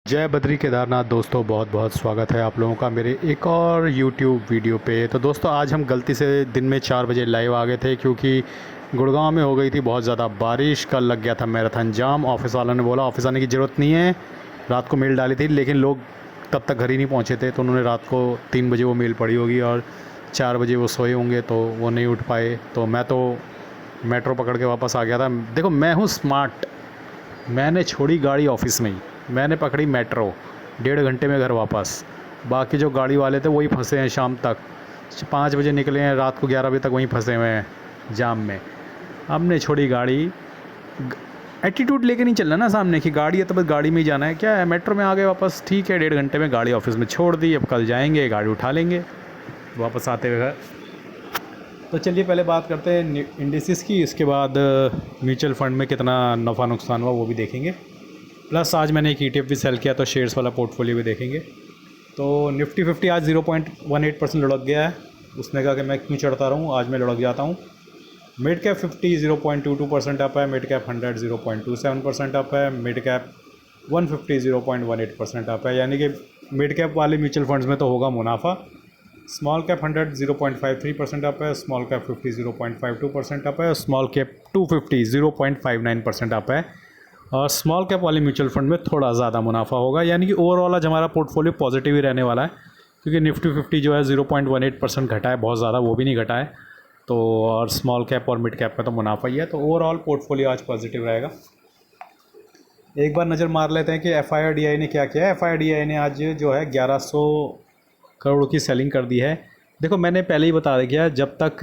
जय बद्री केदारनाथ दोस्तों, बहुत बहुत स्वागत है आप लोगों का मेरे एक और यूट्यूब वीडियो पे। तो दोस्तों आज हम गलती से दिन में 4 बजे लाइव आ गए थे क्योंकि गुड़गांव में हो गई थी बहुत ज़्यादा बारिश। कल लग गया था मैराथन जाम। ऑफिस वालों ने बोला ऑफिस आने की ज़रूरत नहीं है। रात को मेल डाली थी लेकिन लोग तब तक घर ही नहीं पहुँचे थे, तो उन्होंने रात को 3 बजे वो मेल पड़ी होगी और 4 बजे वो सोए होंगे तो वो नहीं उठ पाए। तो मैं तो मेट्रो पकड़ के वापस आ गया था। देखो मैं हूँ स्मार्ट, मैंने छोड़ी गाड़ी ऑफिस में ही, मैंने पकड़ी मेट्रो, 1.5 घंटे में घर वापस। बाकी जो गाड़ी वाले थे वही फंसे हैं शाम तक। 5 बजे निकले हैं, रात को 11 बजे तक वहीं फंसे हुए हैं जाम में। हमने छोड़ी गाड़ी। एटीट्यूड लेके नहीं चलना ना सामने की गाड़ी है तो बस गाड़ी में ही जाना है। क्या है, मेट्रो में आ गए वापस, ठीक है। 1.5 घंटे में गाड़ी ऑफिस में छोड़ दी। अब कल जाएंगे, गाड़ी उठा लेंगे वापस आते हुए घर। तो चलिए पहले बात करते हैं इंडिसेस की, इसके बाद म्यूचुअल फंड में कितना नफ़ा नुकसान हुआ वो भी देखेंगे। प्लस आज मैंने एक ETF भी सेल किया तो शेयर्स वाला पोर्टफोलियो भी देखेंगे। तो निफ्टी 50 आज 0.18% लुढ़क गया है। उसने कहा कि मैं क्यों चढ़ता रहूँ, आज मैं लुढ़क जाता हूँ। मिड कैप 50 0.22% अप है, मिड कैप 100 0.27% अप है, मिड कैप 150 0.18% अप है। यानी कि मिड कैप वाले म्यूचुअल फंड्स में तो होगा मुनाफा। स्मॉल कैप 100 0.53% अप है, स्मॉल कैप 50 0.52% अप है, स्मॉल कैप 250 0.59% अप है। और स्मॉल कैप वाले म्यूचुअल फंड में थोड़ा ज़्यादा मुनाफा होगा। यानी कि ओवरऑल आज हमारा पोर्टफोलियो पॉजिटिव ही रहने वाला है, क्योंकि निफ्टी 50 जो है 0.18% घटा है, बहुत ज़्यादा वो भी नहीं घटा है। तो और स्मॉल कैप और मिड कैप में तो मुनाफा ही है। तो ओवरऑल पोर्टफोलियो आज पॉजिटिव रहेगा। एक बार नज़र मार लेते हैं कि FIRDI ने क्या किया है। FIRDI ने आज जो है 1100 करोड़ की सेलिंग कर दी है। देखो मैंने पहले ही बता दिया, जब तक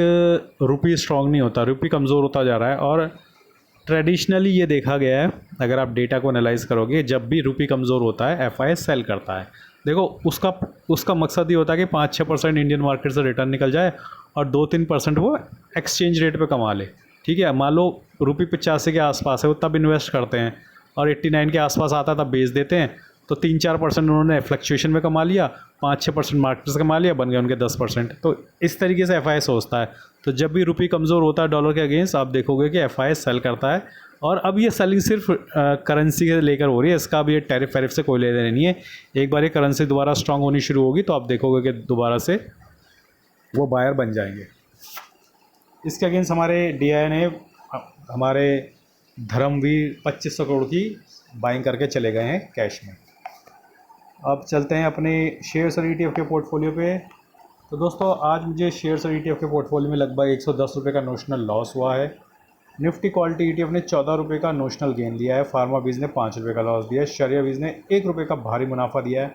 रुपी स्ट्रांग नहीं होता, रुपी कमज़ोर होता जा रहा है। और ट्रेडिशनली ये देखा गया है, अगर आप डेटा को एनालाइज करोगे, जब भी रुपी कमज़ोर होता है FI सेल करता है। देखो उसका उसका मकसद ये होता है कि 5-6% इंडियन मार्केट से रिटर्न निकल जाए और 2-3% वो एक्सचेंज रेट पे कमा ले। ठीक है, मान लो रुपी 85 के आसपास है, वो तब इन्वेस्ट करते हैं और 89 के आसपास आता है तब बेच देते हैं। तो 3-4% उन्होंने फ्लक्चुएशन में कमा लिया, 5-6% मार्केट से कमा लिया, बन गए उनके 10%। तो इस तरीके से FI सोचता है। तो जब भी रुपी कमज़ोर होता है डॉलर के अगेंस्ट, आप देखोगे कि FI सेल करता है। और अब ये सेलिंग सिर्फ करेंसी के लेकर हो रही है, इसका अब ये टैरिफ वैरिफ से कोई लेना देना नहीं है। एक बार ये करेंसी दोबारा स्ट्रांग होनी शुरू होगी तो आप देखोगे कि दोबारा से वो बायर बन जाएंगे। इसके अगेंस्ट हमारे DI ने हमारे धर्मवीर 2500 करोड़ की बाइंग करके चले गए हैं कैश में। अब चलते हैं अपने शेयर्स और ETF के पोर्टफोलियो पे। तो दोस्तों आज मुझे शेयर्स और ETF के पोर्टफोलियो में लगभग 110 रुपये का नोशनल लॉस हुआ है। निफ्टी क्वालिटी ETF ने 14 रुपये का नोशनल गेन दिया है। फार्मा बीज ने 5 रुपये का लॉस दिया है। शरिया बीज ने 1 रुपये का भारी मुनाफा दिया है।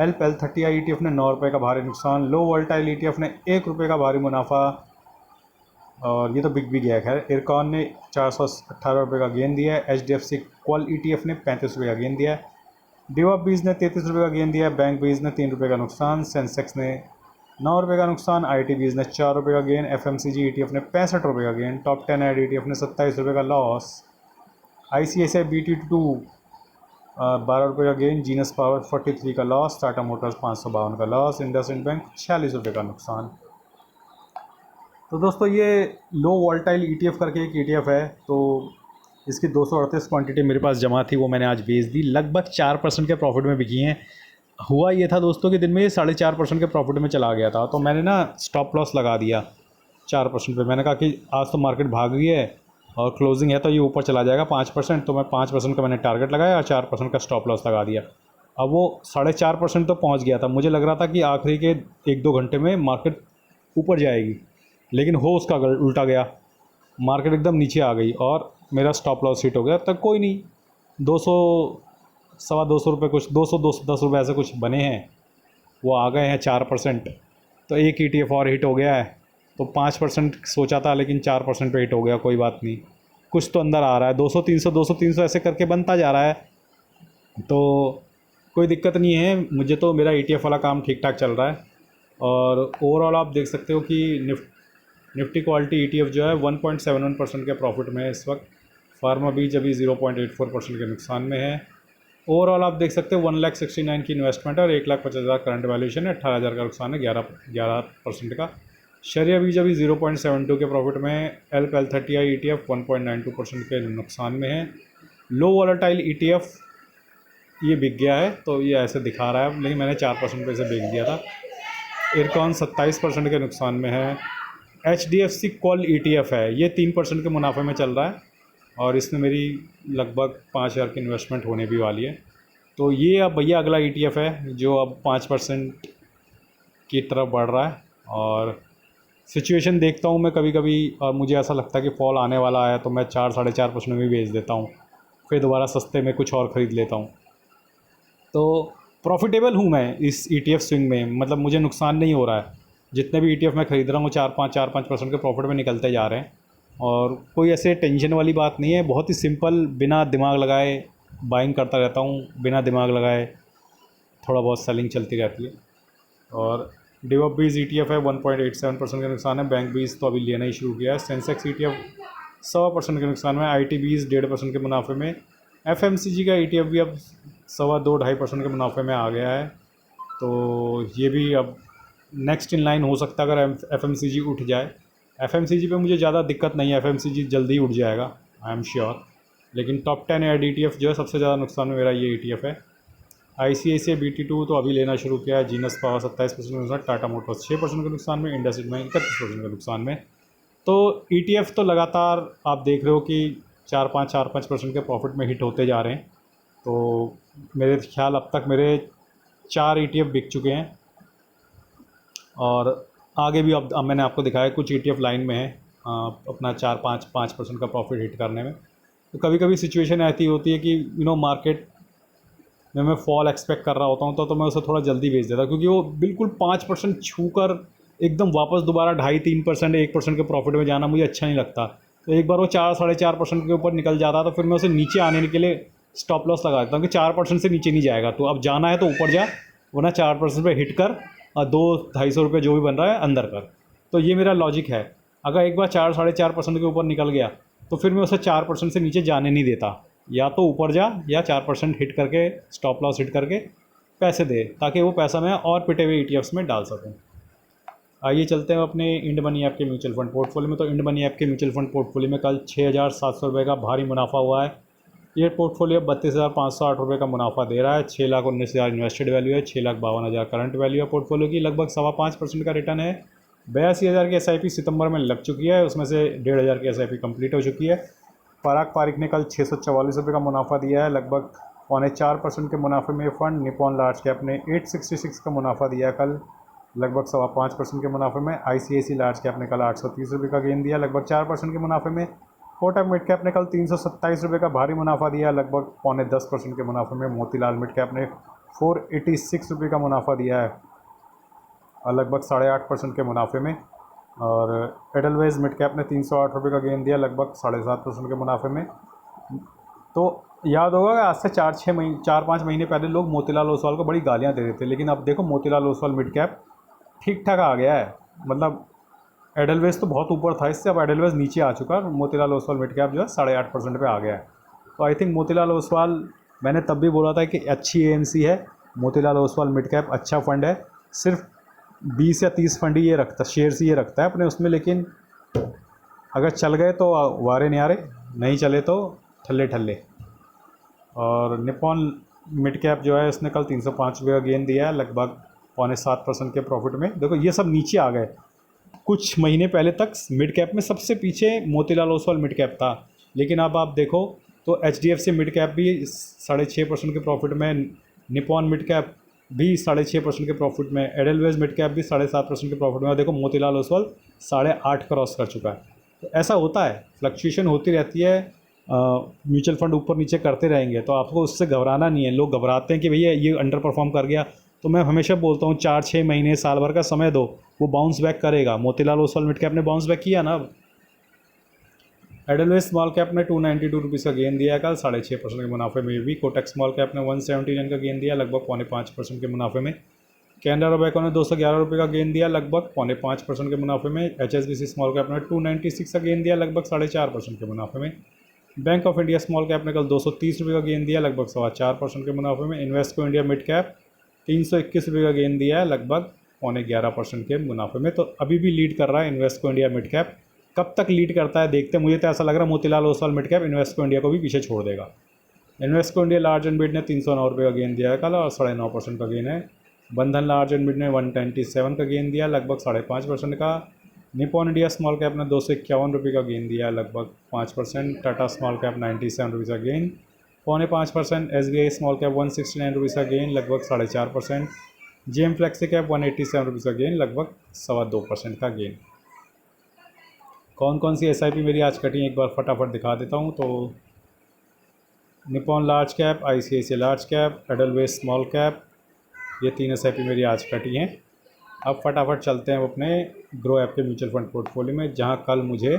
LPL30 ETF ने 9 रुपये का भारी नुकसान। लो वोल्टाइल ETF ने 1 रुपये का भारी मुनाफा, और ये तो बिग गया। खैर इरकॉन ने 418 रुपये का गेन दिया है। HDFC क्वाल ETF ने 35 रुपये का गेन दिया है। डिवा बीज ने 33 रुपये का गेन दिया है। बैंक बीज ने 3 रुपये का नुकसान। सेंसेक्स ने 9 रुपये का नुकसान। IT बीज ने 4 रुपये का गेन। FMCG ETF ने 65 रुपये का गेन। टॉप 10 ऐड ETF ने 27 रुपये का लॉस। ICICI BT2 12 रुपये का गेन। जीनस पावर 43 का लॉस। टाटा मोटर्स 552 का लॉस। इंडसइंड बैंक 46 रुपये का नुकसान। तो दोस्तों ये लो वोल्टाइल ETF करके एक ETF है, तो इसकी 238 क्वांटिटी मेरे पास जमा थी, वो मैंने आज बेच दी। लगभग 4% के प्रॉफिट में बिकी हैं। हुआ ये था दोस्तों कि दिन में ये 4.5% के प्रॉफिट में चला गया था, तो मैंने ना स्टॉप लॉस लगा दिया 4% पे। मैंने कहा कि आज तो मार्केट भाग गई है और क्लोजिंग है तो ये ऊपर चला जाएगा 5%, तो मैं 5% का मैंने टारगेट लगाया और 4% का स्टॉप लॉस लगा दिया। अब वो 4.5% तो पहुँच गया था। मुझे लग रहा था कि आखिरी के 1-2 घंटे में मार्केट ऊपर जाएगी, लेकिन हो उसका उल्टा गया। मार्केट एकदम नीचे आ गई और मेरा स्टॉप लॉस हिट हो गया। तब कोई नहीं, 200 सवा 200 रुपये, कुछ 200-210 रुपये ऐसे कुछ बने हैं, वो आ गए हैं 4%। तो एक ETF और हिट हो गया है। तो 5% सोचा था लेकिन 4% पे हिट हो गया। कोई बात नहीं, कुछ तो अंदर आ रहा है। 200-300 ऐसे करके बनता जा रहा है, तो कोई दिक्कत नहीं है। मुझे तो मेरा ETF वाला काम ठीक ठाक चल रहा है। और ओवरऑल आप देख सकते हो कि निफ्टी क्वालिटी ETF जो है 1.71% के प्रॉफिट में है इस वक्त। फार्मा बीज अभी 0.84% के नुकसान में है। ओवरऑल आप देख सकते हो 1,69,000 की इन्वेस्टमेंट है और 1,50,000 करंट वैल्यूएशन है। 18,000 का नुकसान है 11% का। शरिया बीज अभी 0.72 के प्रॉफिट में है। LPL30 ETF 1.92% के नुकसान में है। लो वॉलेटाइल ETF ये बिक गया है, तो ये ऐसे दिखा रहा है, लेकिन मैंने 4% पे इसे बेच दिया था। इरकॉन 27% के नुकसान में है। HDFC कॉल ETF है, ये 3% के मुनाफे में चल रहा है और इसमें मेरी लगभग 5,000 की इन्वेस्टमेंट होने भी वाली है। तो ये अब भैया अगला ETF है जो अब 5% की तरफ बढ़ रहा है। और सिचुएशन देखता हूँ मैं कभी कभी, और मुझे ऐसा लगता है कि फॉल आने वाला है तो मैं 4-4.5% में बेच देता हूँ, फिर दोबारा सस्ते में कुछ और ख़रीद लेता हूँ। तो प्रॉफिटेबल हूँ मैं इस ETF स्विंग में, मतलब मुझे नुकसान नहीं हो रहा है। जितने भी ETF मैं ख़रीद रहा हूँ 4-5% के प्रॉफिट में निकलते जा रहे हैं और कोई ऐसे टेंशन वाली बात नहीं है। बहुत ही सिंपल, बिना दिमाग लगाए बाइंग करता रहता हूँ, बिना दिमाग लगाए थोड़ा बहुत सेलिंग चलती रहती है। और डेवलप बीज ETF है 1.87% के नुकसान है। बैंक बीज तो अभी लेना ही शुरू किया है। सेंसेक्स ETF 1.25% के नुकसान में। IT बीज 1.5% के मुनाफे में। FMCG का ETF भी अब 2.25% के मुनाफे में आ गया है। तो ये भी अब नेक्स्ट इन लाइन हो सकता है अगर FMCG उठ जाए। FMCG पे मुझे ज़्यादा दिक्कत नहीं है, FMCG जल्दी उठ जाएगा, आई एम श्योर। लेकिन टॉप 10 एड ETF जो है सबसे ज़्यादा नुकसान में मेरा ये ETF है। ICICI BT2 तो अभी लेना शुरू किया है। जीनस पावर 27% के नुकसान, टाटा मोटर्स 6% के नुकसान में, इंडसइंड बैंक 31% के नुकसान में। तो ETF तो लगातार आप देख रहे हो कि 4-5% के प्रॉफिट में हिट होते जा रहे हैं। तो मेरे ख्याल अब तक मेरे 4 ETF बिक चुके हैं और आगे भी अब मैंने आपको दिखाया कुछ ETF लाइन में है अपना 4-5% का प्रॉफिट हिट करने में। तो कभी कभी सिचुएशन ऐसी होती है कि मार्केट में मैं फॉल एक्सपेक्ट कर रहा होता हूँ तो मैं उसे थोड़ा जल्दी बेच देता हूँ, क्योंकि वो बिल्कुल 5% छू कर एकदम वापस दोबारा 2.5-3%, 1% के प्रॉफिट में जाना मुझे अच्छा नहीं लगता। तो एक बार वो 4-4.5% के ऊपर निकल जाता तो फिर मैं उसे नीचे आने के लिए स्टॉप लॉस लगा देता हूँ कि 4% से नीचे नहीं जाएगा, तो अब जाना है तो ऊपर जा, वरना 4% पे हिट कर और 200-250 रुपये जो भी बन रहा है अंदर कर। तो ये मेरा लॉजिक है। अगर एक बार 4-4.5% के ऊपर निकल गया तो फिर मैं उसे 4% से नीचे जाने नहीं देता, या तो ऊपर जा या 4% हिट करके स्टॉप लॉस हिट करके पैसे दे, ताकि वो पैसा मैं और पिटे हुए ETFs में डाल सकूं। आइए चलते हैं अपने इंड मनी ऐप के म्यूचुअल फंड पोर्टफोलियो में। तो इंड मनी ऐप के म्यूचुअल फंड पोर्टफोलियो में कल 6,700 रुपये का भारी मुनाफा हुआ है। ये पोर्टफोलियो 32,508 रुपये का मुनाफा दे रहा है। 6,19,000 इन्वेस्टेड वैल्यू है, 6,52,000 करंट वैल्यू है पोर्टफोलियो की। लगभग 5.25% का रिटर्न है। 82,000 की SIP सितंबर में लग चुकी है, उसमें से 1,500 की SIP कंप्लीट हो चुकी है। पराग पारिक ने कल 644 रुपये का मुनाफा दिया है, लगभग 4.25% के मुनाफे में फंड। निपॉन लार्ज कैप ने 866 का मुनाफा दिया है कल, लगभग 5.25% के मुनाफे में। ICICI लार्ज कैप ने कल 830 रुपये का गेन दिया, लगभग 4% के मुनाफे में। कोटक मिड कैप ने कल 327 रुपये का भारी मुनाफा दिया, लगभग 9.5% के मुनाफे में। मोतीलाल मिड कैप ने 486 रुपये का मुनाफा दिया है और लगभग 8.5% के मुनाफे में। और एडलवेज मिड कैप ने 308 रुपये का गेन दिया, लगभग 7.5% के मुनाफे में। तो याद होगा कि आज से 4-5 महीने पहले लोग मोतीलाल ओसवाल को बड़ी गालियां दे रहे थे, लेकिन अब देखो मोतीलाल ओसवाल मिड कैप ठीक ठाक आ गया है। मतलब एडलवेज तो बहुत ऊपर था इससे, अब एडलवेज नीचे आ चुका है। मोतीलाल ओसवाल मिड कैप जो है 8.5% पे आ गया है। तो आई थिंक मोतीलाल ओसवाल, मैंने तब भी बोला था कि अच्छी AMC है। मोतीलाल ओसवाल मिड कैप अच्छा फंड है, सिर्फ 20 या 30 फंड ही ये रखता, शेयर्स ही ये रखता है अपने उसमें। लेकिन अगर चल गए तो वारे न्यारे, नहीं चले तो ठल्ले ठल्ले। और निपॉन मिड कैप जो है इसने कल 305 रुपये का गेन दिया है, लगभग 7.25% के प्रॉफिट में। देखो ये सब नीचे आ गए। कुछ महीने पहले तक मिड कैप में सबसे पीछे मोतीलाल ओसवाल मिड कैप था, लेकिन अब आप देखो तो HDFC मिड कैप भी 6.5% के प्रॉफिट में, निपॉन मिड कैप भी 6.5% के प्रॉफिट में, एडलवेज मिड कैप भी 7.5% के प्रॉफिट में। देखो मोतीलाल ओसवाल 8.5 क्रॉस कर चुका है। तो ऐसा होता है, फ्लक्चुएशन होती रहती है, म्यूचुअल फंड ऊपर नीचे करते रहेंगे, तो आपको उससे घबराना नहीं है। लोग घबराते हैं कि भैया ये अंडर परफॉर्म कर गया, तो मैं हमेशा बोलता हूँ 4-6 महीने साल भर का समय दो, वो बाउंस बैक करेगा। मोतीलाल ओसवाल मिड कैप ने बाउंस बैक किया ना। एडलवेज स्मॉल कैप ने 292 रुपीज़ का गेन दिया कल, 6.5% के मुनाफे में भी। कोटक स्मॉल कैप ने 179 का गेन दिया, लगभग 5.25% के मुनाफे में। कैनरा बैंक ने 211 रुपये का गेन दिया, लगभग 5.5% के मुनाफे में। HSBC स्मॉल कैप ने 296 का गेन दिया, लगभग 4.5% के मुनाफे में। Bank of India small cap ने कल 230 रुपये का गेन दिया, लगभग 4.25% के मुनाफे में। इन्वेस्टको इंडिया मिड कैप 321 रुपये का गेन दिया है, लगभग 11.5% के मुनाफे में। तो अभी भी लीड कर रहा है इन्वेस्टको इंडिया मिड कैप। कब तक लीड करता है देखते हैं। मुझे तो ऐसा लग रहा है Motilal Oswal mid cap Invesco India को भी पीछे छोड़ देगा। Invesco India large and mid ने 309 रुपये का गेन दिया है कल और 9.5% का गेन है। बंधन लार्ज एंड मिड ने 127 का गेन दिया लगभग 5.5% का। निपॉन इंडिया स्मॉल कैप ने 251 रुपये का गेन दिया लगभग 5%। टाटा स्मॉल कैप 97 रुपये का गेन 4.5%। SBI स्मॉल कैप 169 रुपये का गेन लगभग 4.5%। GM फ्लेक्सी कैप 187 रुपये का गेन लगभग 2.25% का गेन। कौन कौन सी SIP मेरी आज कटी एक बार फटाफट दिखा देता हूँ। तो Nippon large cap, ICICI large cap, edelweiss small cap, ये 3 SIP मेरी आज कटी हैं। अब फटाफट चलते हैं अपने ग्रो ऐप के म्यूचुअल फंड पोर्टफोलियो में, जहां कल मुझे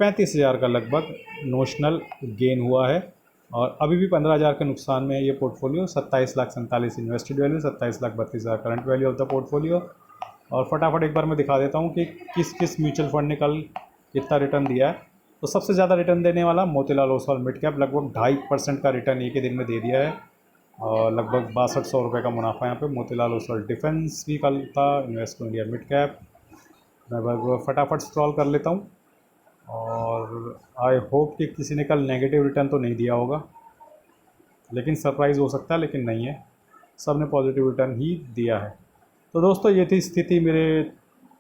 35,000 का लगभग नोशनल गेन हुआ है और अभी भी 15,000 के नुकसान में है ये portfolio. 27,47,000 invested value, 27,32,000 current value of the portfolio. और फटाफट एक बार मैं दिखा देता हूँ कि किस किस म्यूचुअल फंड ने कल कितना रिटर्न दिया है। तो सबसे ज़्यादा रिटर्न देने वाला मोतीलाल ओसवाल मिड कैप, लगभग 2.5% का रिटर्न एक ही दिन में दे दिया है और लगभग 6200 रुपये का मुनाफा यहाँ पे। मोतीलाल ओसवाल डिफेंस भी कल था, इन्वेस्को इंडिया मिड कैप। मैं फटाफट स्क्रॉल कर लेता हूँ और आई होप कि किसी ने कल नेगेटिव रिटर्न तो नहीं दिया होगा, लेकिन सरप्राइज़ हो सकता है, लेकिन नहीं है, सब ने पॉजिटिव रिटर्न ही दिया है। तो दोस्तों ये थी स्थिति मेरे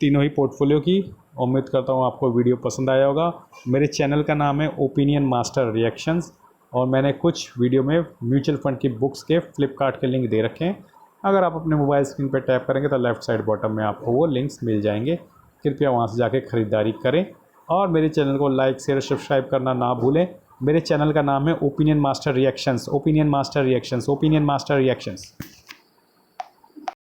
तीनों ही पोर्टफोलियो की। उम्मीद करता हूँ आपको वीडियो पसंद आया होगा। मेरे चैनल का नाम है ओपिनियन मास्टर रिएक्शंस और मैंने कुछ वीडियो में म्यूचुअल फंड की बुक्स के फ्लिपकार्ट के लिंक दे रखे हैं। अगर आप अपने मोबाइल स्क्रीन पर टैप करेंगे तो लेफ़्ट साइड बॉटम में आपको वो लिंक्स मिल जाएंगे। कृपया वहाँ से जाके ख़रीदारी करें और मेरे चैनल को लाइक शेयर सब्सक्राइब करना ना भूलें। मेरे चैनल का नाम है opinion master reactions, opinion master reactions, opinion master reactions.